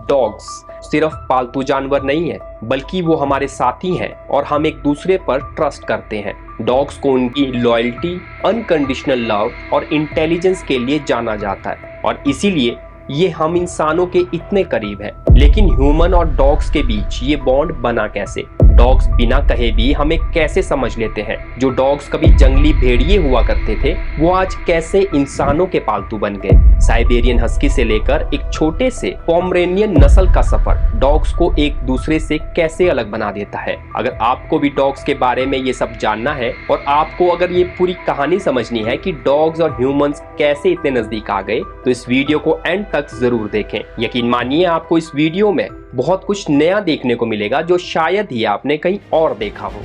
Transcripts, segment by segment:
Dogs सिर्फ पालतू जानवर नहीं है, बल्कि वो हमारे साथी हैं और हम एक दूसरे पर ट्रस्ट करते हैं। डॉग्स को उनकी लॉयल्टी, अनकंडीशनल लव और इंटेलिजेंस के लिए जाना जाता है और इसीलिए ये हम इंसानों के इतने करीब है। लेकिन ह्यूमन और डॉग्स के बीच ये बॉन्ड बना कैसे? डॉग्स बिना कहे भी हमें कैसे समझ लेते हैं? जो डॉग्स कभी जंगली भेड़िए हुआ करते थे, वो आज कैसे इंसानों के पालतू बन गए? साइबेरियन हस्की से लेकर एक छोटे से पोमरेनियन नस्ल का सफर डॉग्स को एक दूसरे से कैसे अलग बना देता है। अगर आपको भी डॉग्स के बारे में ये सब जानना है और आपको अगर ये पूरी कहानी समझनी है कि डॉग्स और ह्यूमंस कैसे इतने नजदीक आ गए, तो इस वीडियो को एंड तक जरूर देखें। यकीन मानिए, आपको इस वीडियो में बहुत कुछ नया देखने को मिलेगा जो शायद ही आपने कहीं और देखा हो।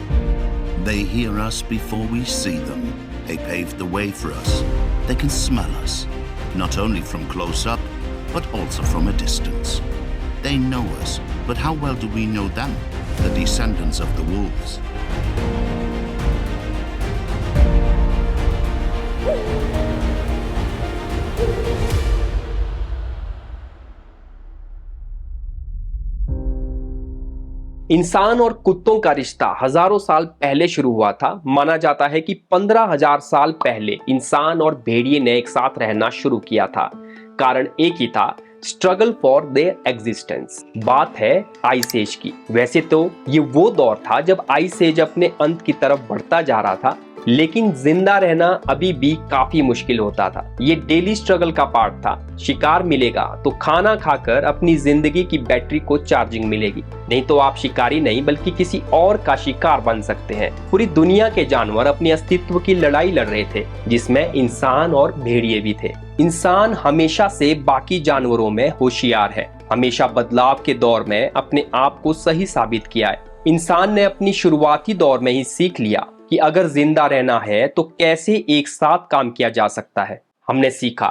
They hear us before we see them. They pave the way for us. They can smell us, not only from close up, but also from a distance. They know us, but how well do we know them, the descendants of the wolves? इंसान और कुत्तों का रिश्ता हजारों साल पहले शुरू हुआ था। माना जाता है कि 15,000 साल पहले इंसान और भेड़िए ने एक साथ रहना शुरू किया था। कारण एक ही था, स्ट्रगल फॉर देयर एग्जिस्टेंस। बात है आइस एज की। वैसे तो ये वो दौर था जब आइस एज अपने अंत की तरफ बढ़ता जा रहा था, लेकिन जिंदा रहना अभी भी काफी मुश्किल होता था। ये डेली स्ट्रगल का पार्ट था। शिकार मिलेगा तो खाना खाकर अपनी जिंदगी की बैटरी को चार्जिंग मिलेगी, नहीं तो आप शिकारी नहीं बल्कि किसी और का शिकार बन सकते हैं। पूरी दुनिया के जानवर अपने अस्तित्व की लड़ाई लड़ रहे थे, जिसमें इंसान और भेड़िए भी थे। इंसान हमेशा से बाकी जानवरों में होशियार है, हमेशा बदलाव के दौर में अपने आप को सही साबित किया है। इंसान ने अपनी शुरुआती दौर में ही सीख लिया कि अगर जिंदा रहना है तो कैसे एक साथ काम किया जा सकता है। हमने सीखा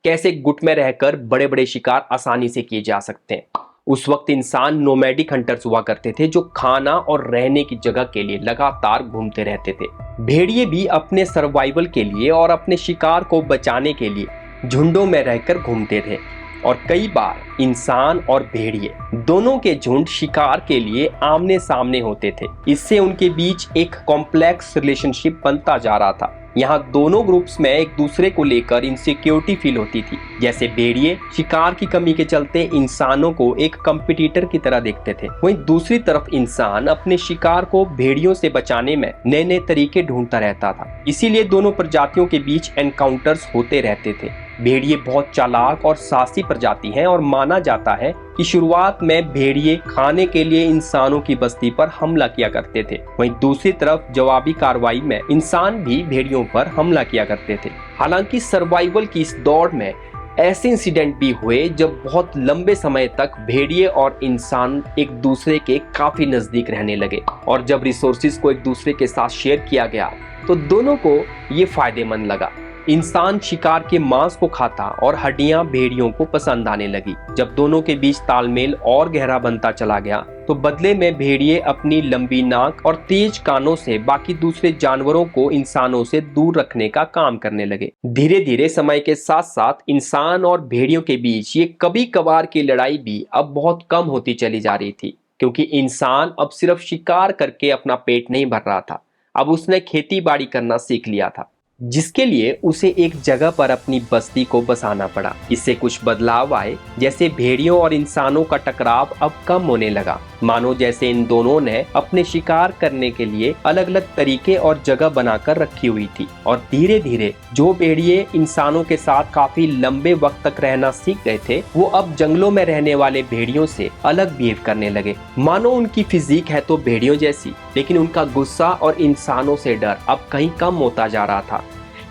कैसे गुट में रहकर बड़े बड़े शिकार आसानी से किए जा सकते हैं। उस वक्त इंसान नोमैडिक हंटर्स हुआ करते थे, जो खाना और रहने की जगह के लिए लगातार घूमते रहते थे। भेड़िए भी अपने सर्वाइवल के लिए और अपने शिकार को बचाने के लिए झुंडों में रहकर घूमते थे और कई बार इंसान और भेड़िए दोनों के झुंड शिकार के लिए आमने सामने होते थे। इससे उनके बीच एक कॉम्प्लेक्स रिलेशनशिप बनता जा रहा था। यहाँ दोनों ग्रुप्स में एक दूसरे को लेकर इनसिक्योरिटी फील होती थी। जैसे भेड़िए शिकार की कमी के चलते इंसानों को एक कंपटीटर की तरह देखते थे, वहीं दूसरी तरफ इंसान अपने शिकार को भेड़ियों से बचाने में नए नए तरीके ढूंढता रहता था। इसीलिए दोनों प्रजातियों के बीच एनकाउंटर्स होते रहते थे। भेड़िए बहुत चालाक और साहसी प्रजाति हैं और माना जाता है कि शुरुआत में भेड़िए खाने के लिए इंसानों की बस्ती पर हमला किया करते थे, वहीं दूसरी तरफ जवाबी कार्रवाई में इंसान भी भेड़ियों पर हमला किया करते थे। हालांकि सर्वाइवल की इस दौड़ में ऐसे इंसिडेंट भी हुए जब बहुत लंबे समय तक भेड़िए और इंसान एक दूसरे के काफी नजदीक रहने लगे और जब रिसोर्सेज को एक दूसरे के साथ शेयर किया गया तो दोनों को ये फायदेमंद लगा। इंसान शिकार के मांस को खाता और हड्डियां भेड़ियों को पसंद आने लगी। जब दोनों के बीच तालमेल और गहरा बनता चला गया तो बदले में भेड़िए अपनी लंबी नाक और तेज कानों से बाकी दूसरे जानवरों को इंसानों से दूर रखने का काम करने लगे। धीरे धीरे समय के साथ साथ इंसान और भेड़ियों के बीच ये कभी कभार की लड़ाई भी अब बहुत कम होती चली जा रही थी, क्योंकि इंसान अब सिर्फ शिकार करके अपना पेट नहीं भर रहा था, अब उसने खेती बाड़ी करना सीख लिया था, जिसके लिए उसे एक जगह पर अपनी बस्ती को बसाना पड़ा। इससे कुछ बदलाव आए, जैसे भेड़ियों और इंसानों का टकराव अब कम होने लगा, मानो जैसे इन दोनों ने अपने शिकार करने के लिए अलग अलग तरीके और जगह बनाकर रखी हुई थी। और धीरे धीरे जो भेड़िए इंसानों के साथ काफी लंबे वक्त तक रहना सीख गए थे, वो अब जंगलों में रहने वाले भेड़ियों से अलग बिहेव करने लगे। मानो उनकी फिजिक है तो भेड़ियों जैसी, लेकिन उनका गुस्सा और इंसानों से डर अब कहीं कम होता जा रहा था।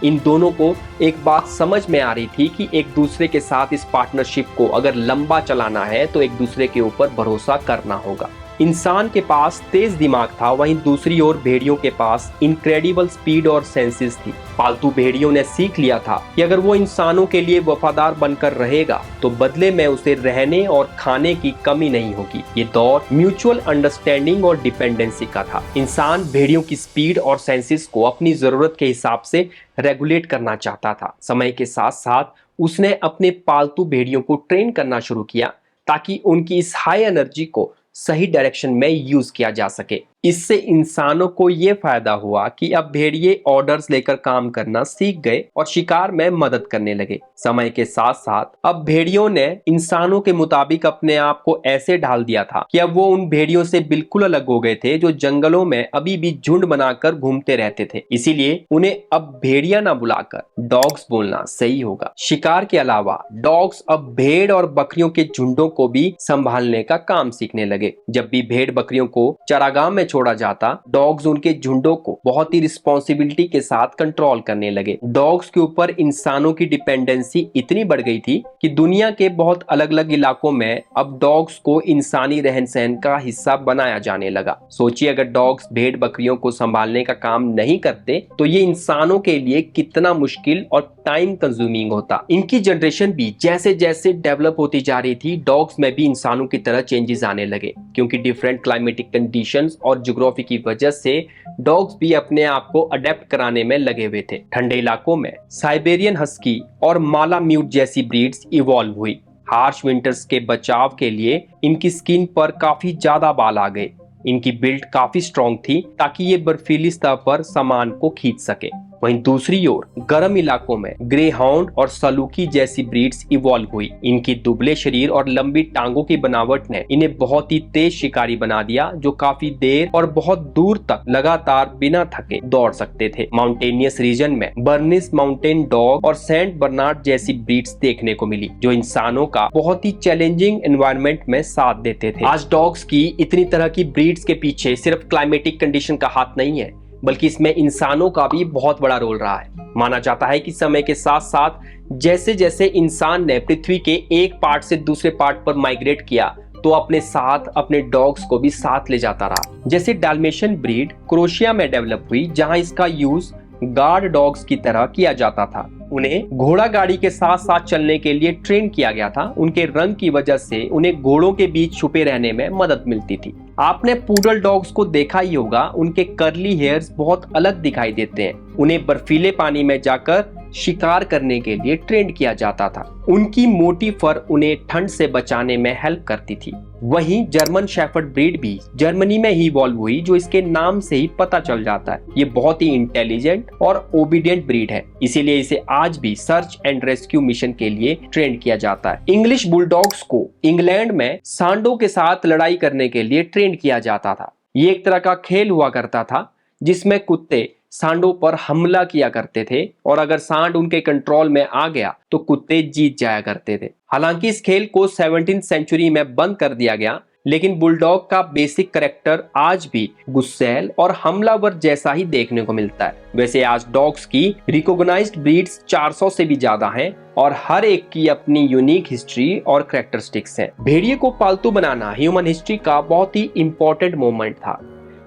इन दोनों को एक बात समझ में आ रही थी कि एक दूसरे के साथ इस पार्टनरशिप को अगर लंबा चलाना है तो एक दूसरे के ऊपर भरोसा करना होगा। इंसान के पास तेज दिमाग था, वहीं दूसरी ओर भेड़ियों के पास इनक्रेडिबल स्पीड और सेंसेस थी। पालतू भेड़ियों ने सीख लिया था कि अगर वो इंसानों के लिए वफादार बनकर रहेगा तो बदले में उसे रहने और खाने की कमी नहीं होगी। ये दौर म्यूचुअल अंडरस्टैंडिंग और डिपेंडेंसी का था। इंसान भेड़ियों की स्पीड और सेंसेस को अपनी जरूरत के हिसाब से रेगुलेट करना चाहता था। समय के साथ साथ उसने अपने पालतू भेड़ियों को ट्रेन करना शुरू किया ताकि उनकी इस हाई एनर्जी को सही डायरेक्शन में यूज किया जा सके। इससे इंसानों को ये फायदा हुआ कि अब भेड़िए ऑर्डर्स लेकर काम करना सीख गए और शिकार में मदद करने लगे। समय के साथ साथ अब भेड़ियों ने इंसानों के मुताबिक अपने आप को ऐसे ढाल दिया था कि अब वो उन भेड़ियों से बिल्कुल अलग हो गए थे जो जंगलों में अभी भी झुंड बनाकर घूमते रहते थे। इसीलिए उन्हें अब भेड़िया ना बुलाकर डॉग्स बोलना सही होगा। शिकार के अलावा डॉग्स अब भेड़ और बकरियों के झुंडों को भी संभालने का काम सीखने लगे। जब भी भेड़ बकरियों को चारागाह में छोड़ा जाता, डॉग्स उनके झुंडों को बहुत ही रिस्पॉन्सिबिलिटी के साथ कंट्रोल करने लगे। डॉग्स के ऊपर इंसानों की डिपेंडेंसी इतनी बढ़ गई थी कि दुनिया के बहुत अलग अलग इलाकों में अब डॉग्स को इंसानी रहन सहन का हिस्सा बनाया जाने लगा। सोचिए, अगर डॉग्स भेड़ बकरियों को संभालने का काम नहीं करते तो ये इंसानों के लिए कितना मुश्किल और टाइम कंज्यूमिंग होता। इनकी जनरेशन भी जैसे जैसे डेवलप होती जा रही थी, डॉग्स में भी इंसानों की तरह चेंजेस आने लगे, क्योंकि डिफरेंट क्लाइमेटिक कंडीशंस और ज्योग्राफी की वजह से डॉग्स भी अपने आप को अडेप्ट कराने में लगे हुए थे। ठंडे इलाकों में साइबेरियन हस्की और मालाम्यूट जैसी ब्रीड्स इवॉल्व हुई। हार्श विंटर्स के बचाव के लिए इनकी स्किन पर काफी ज्यादा बाल आ गए। इनकी बिल्ड काफी स्ट्रॉन्ग थी ताकि ये बर्फीली सतह पर सामान को खींच सके। वहीं दूसरी ओर गर्म इलाकों में ग्रे हाउंड और सलूकी जैसी ब्रीड्स इवॉल्व हुई। इनकी दुबले शरीर और लंबी टांगों की बनावट ने इन्हें बहुत ही तेज शिकारी बना दिया, जो काफी देर और बहुत दूर तक लगातार बिना थके दौड़ सकते थे। माउंटेनियस रीजन में बर्निस माउंटेन डॉग और सेंट बर्नार्ड जैसी ब्रीड्स देखने को मिली, जो इंसानों का बहुत ही चैलेंजिंग एनवायरनमेंट में साथ देते थे। आज डॉग्स की इतनी तरह की ब्रीड्स के पीछे सिर्फ क्लाइमेटिक कंडीशन का हाथ नहीं है, बल्कि इसमें इंसानों का भी बहुत बड़ा रोल रहा है। माना जाता है कि समय के साथ साथ जैसे जैसे इंसान ने पृथ्वी के एक पार्ट से दूसरे पार्ट पर माइग्रेट किया, तो अपने साथ अपने डॉग्स को भी साथ ले जाता रहा। जैसे डाल्मेशियन ब्रीड क्रोएशिया में डेवलप हुई, जहां इसका यूज गार्ड डॉग्स की तरह किया जाता था। उन्हें घोड़ा गाड़ी के साथ साथ चलने के लिए ट्रेन किया गया था। उनके रंग की वजह से उन्हें घोड़ों के बीच छुपे रहने में मदद मिलती थी। आपने पूडल डॉग्स को देखा ही होगा, उनके कर्ली हेयर्स बहुत अलग दिखाई देते हैं। उन्हें बर्फीले पानी में जाकर शिकार करने के लिए ट्रेन किया जाता था। उनकी मोटी फर उन्हें ठंड से बचाने में हेल्प करती थी। वहीं जर्मन शेफर्ड ब्रीड भी जर्मनी में ही इवॉल्व हुई, जो इसके नाम से ही पता चल जाता है। ये बहुत ही इंटेलिजेंट और ओबीडियंट ब्रीड है, इसीलिए इसे आज भी सर्च एंड रेस्क्यू मिशन के लिए ट्रेन किया जाता है। इंग्लिश बुलडॉग्स को इंग्लैंड में सांडों के साथ लड़ाई करने के लिए ट्रेन किया जाता था। ये एक तरह का खेल हुआ करता था जिसमें कुत्ते सांडों पर हमला किया करते थे, और अगर सांड उनके कंट्रोल में आ गया तो कुत्ते जीत जाया करते थे। हालांकि इस खेल को 17वीं सेंचुरी में बंद कर दिया गया, लेकिन बुलडॉग का बेसिक कैरेक्टर आज भी गुस्सैल और हमलावर जैसा ही देखने को मिलता है। वैसे आज डॉग्स की रिकॉग्नाइज्ड ब्रीड्स 400 से भी ज्यादा हैं, और हर एक की अपनी यूनिक हिस्ट्री और कैरेक्टरिस्टिक्स हैं। भेड़िए को पालतू बनाना ह्यूमन हिस्ट्री का बहुत ही इंपॉर्टेंट मोमेंट था।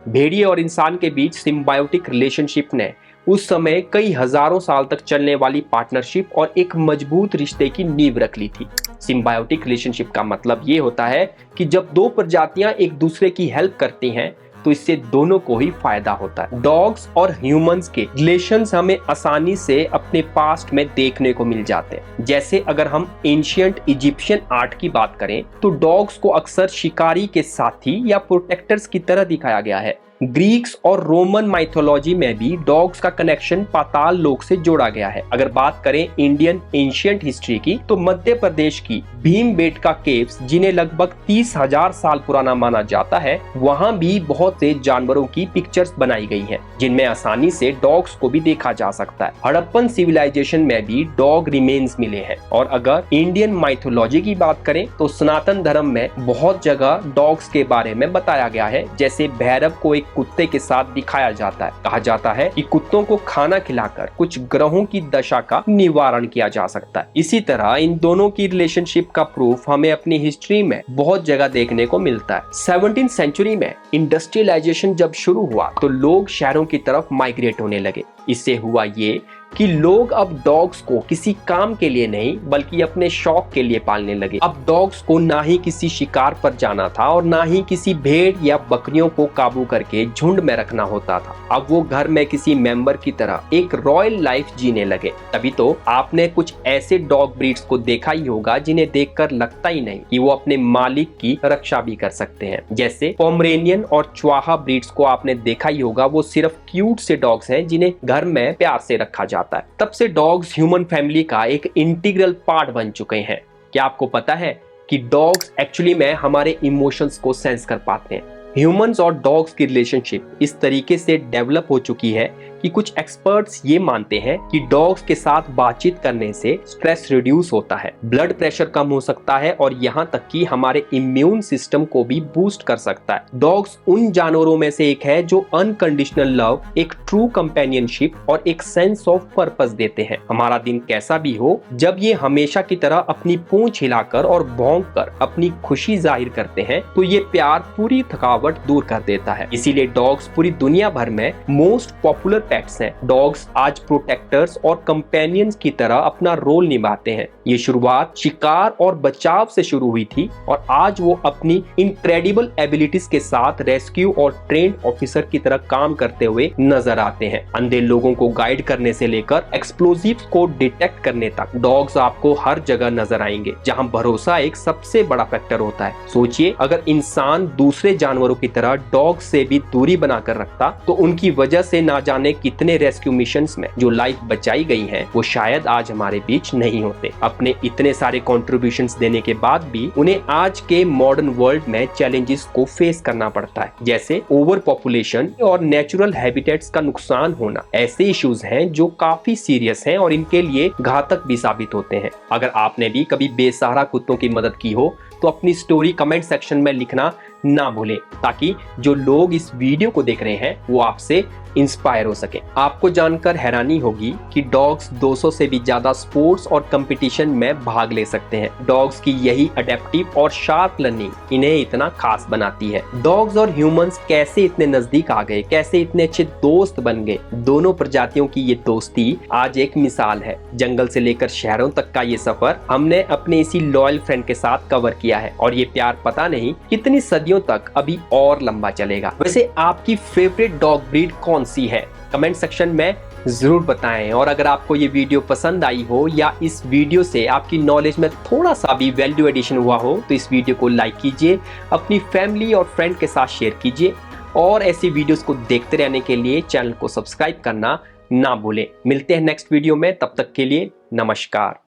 भेड़िए और इंसान के बीच सिम्बायोटिक रिलेशनशिप ने उस समय कई हजारों साल तक चलने वाली पार्टनरशिप और एक मजबूत रिश्ते की नींव रख ली थी। सिम्बायोटिक रिलेशनशिप का मतलब ये होता है कि जब दो प्रजातियां एक दूसरे की हेल्प करती हैं, तो इससे दोनों को ही फायदा होता है। डॉग्स और ह्यूमंस के रिलेशंस हमें आसानी से अपने पास्ट में देखने को मिल जाते हैं। जैसे अगर हम एंशिएंट इजिप्शियन आर्ट की बात करें, तो डॉग्स को अक्सर शिकारी के साथी या प्रोटेक्टर्स की तरह दिखाया गया है। ग्रीक्स और रोमन माइथोलॉजी में भी डॉग्स का कनेक्शन पाताल लोक से जोड़ा गया है। अगर बात करें इंडियन एंशिएंट हिस्ट्री की, तो मध्य प्रदेश की भीमबेटका केव्स, जिन्हें लगभग 30,000 साल पुराना माना जाता है, वहां भी बहुत से जानवरों की पिक्चर्स बनाई गई हैं, जिनमें आसानी से डॉग्स को भी देखा जा सकता है। हड़प्पन सिविलाइजेशन में भी डॉग रिमेन्स मिले हैं। और अगर इंडियन माइथोलॉजी की बात करें, तो सनातन धर्म में बहुत जगह डॉग्स के बारे में बताया गया है। जैसे भैरव को एक कुत्ते के साथ दिखाया जाता है। कहा जाता है कि कुत्तों को खाना खिलाकर कुछ ग्रहों की दशा का निवारण किया जा सकता है। इसी तरह इन दोनों की रिलेशनशिप का प्रूफ हमें अपनी हिस्ट्री में बहुत जगह देखने को मिलता है। 17वीं सेंचुरी में इंडस्ट्रियलाइजेशन जब शुरू हुआ, तो लोग शहरों की तरफ माइग्रेट होने लगे। इससे हुआ ये कि लोग अब डॉग्स को किसी काम के लिए नहीं बल्कि अपने शौक के लिए पालने लगे। अब डॉग्स को ना ही किसी शिकार पर जाना था और ना ही किसी भेड़ या बकरियों को काबू करके झुंड में रखना होता था। अब वो घर में किसी मेंबर की तरह एक रॉयल लाइफ जीने लगे। तभी तो आपने कुछ ऐसे डॉग ब्रीड्स को देखा ही होगा जिन्हें देखकर लगता ही नहीं कि वो अपने मालिक की रक्षा भी कर सकते हैं। जैसे पोमरेनियन और चुआहा ब्रीड्स को आपने देखा ही होगा, वो सिर्फ क्यूट से डॉग्स हैं जिन्हें घर में प्यार से रखा जाता है। तब से डॉग्स ह्यूमन फैमिली का एक इंटीग्रल पार्ट बन चुके हैं। क्या आपको पता है कि डॉग्स एक्चुअली में हमारे इमोशंस को सेंस कर पाते हैं। ह्यूमंस और डॉग्स की रिलेशनशिप इस तरीके से डेवलप हो चुकी है कि कुछ एक्सपर्ट्स ये मानते हैं कि डॉग्स के साथ बातचीत करने से स्ट्रेस रिड्यूस होता है, ब्लड प्रेशर कम हो सकता है और यहाँ तक कि हमारे इम्यून सिस्टम को भी बूस्ट कर सकता है। डॉग्स उन जानवरों में से एक है जो अनकंडीशनल लव, एक ट्रू कंपेनियनशिप और एक सेंस ऑफ पर्पस देते हैं। हमारा दिन कैसा भी हो, जब ये हमेशा की तरह अपनी पूंछ हिलाकर और भौंक कर अपनी खुशी जाहिर करते हैं तो ये प्यार पूरी थकावट दूर कर देता है। इसीलिए डॉग्स पूरी दुनिया भर में मोस्ट पॉपुलर पेट्स हैं। डॉग्स आज प्रोटेक्टर्स और कंपेनियंस की तरह अपना रोल निभाते हैं। ये शुरुआत शिकार और बचाव से शुरू हुई थी और आज वो अपनी इनक्रेडिबल एबिलिटीज के साथ रेस्क्यू और ट्रेन ऑफिसर की तरह काम करते हुए नजर आते हैं। अंधे लोगों को गाइड करने से लेकर एक्सप्लोजिव्स को डिटेक्ट करने तक डॉग्स आपको हर जगह नजर आएंगे, जहां भरोसा एक सबसे बड़ा फैक्टर होता है। सोचिए, अगर इंसान दूसरे जानवरों की तरह डॉग से भी दूरी बनाकर रखता तो उनकी वजह से ना जाने कितने रेस्क्यू मिशंस में जो लाइफ बचाई गई है वो शायद आज हमारे बीच नहीं होते। अपने इतने सारे कॉन्ट्रीब्यूशंस देने के बाद भी उन्हें आज के मॉडर्न वर्ल्ड में चैलेंजेस को फेस करना पड़ता है, जैसे ओवर पॉपुलेशन और नेचुरल हैबिटेट्स का नुकसान होना। ऐसे इश्यूज हैं जो काफी सीरियस हैं और इनके लिए घातक भी साबित होते हैं। अगर आपने भी कभी बेसहारा कुत्तों की मदद की हो तो अपनी स्टोरी कमेंट सेक्शन में लिखना ना भूलें, ताकि जो लोग इस वीडियो को देख रहे हैं वो आपसे इंस्पायर हो सके। आपको जानकर हैरानी होगी कि डॉग्स 200 से भी ज्यादा स्पोर्ट्स और कंपटीशन में भाग ले सकते हैं। डॉग्स की यही अडेप्टिव और शार्प लर्निंग इन्हें इतना खास बनाती है। डॉग्स और ह्यूमंस कैसे इतने नजदीक आ गए, कैसे इतने अच्छे दोस्त बन गए, दोनों प्रजातियों की ये दोस्ती आज एक मिसाल है। जंगल से लेकर शहरों तक का ये सफर हमने अपने इसी लॉयल फ्रेंड के साथ कवर किया है और ये प्यार पता नहीं कितनी सदियों तक अभी और लंबा चलेगा। वैसे आपकी फेवरेट डॉग ब्रीड कौन सी है? कमेंट सेक्शन में जरूर बताएं। और अगर आपको ये वीडियो पसंद आई हो या इस वीडियो से आपकी नॉलेज में थोड़ा सा भी वैल्यू एडिशन हुआ हो तो इस वीडियो को लाइक कीजिए, अपनी फैमिली और फ्रेंड के साथ शेयर कीजिए और ऐसी वीडियोस को देखते रहने के लिए चैनल को सब्सक्राइब करना ना भूलें। मिलते हैं नेक्स्ट वीडियो में, तब तक के लिए नमस्कार।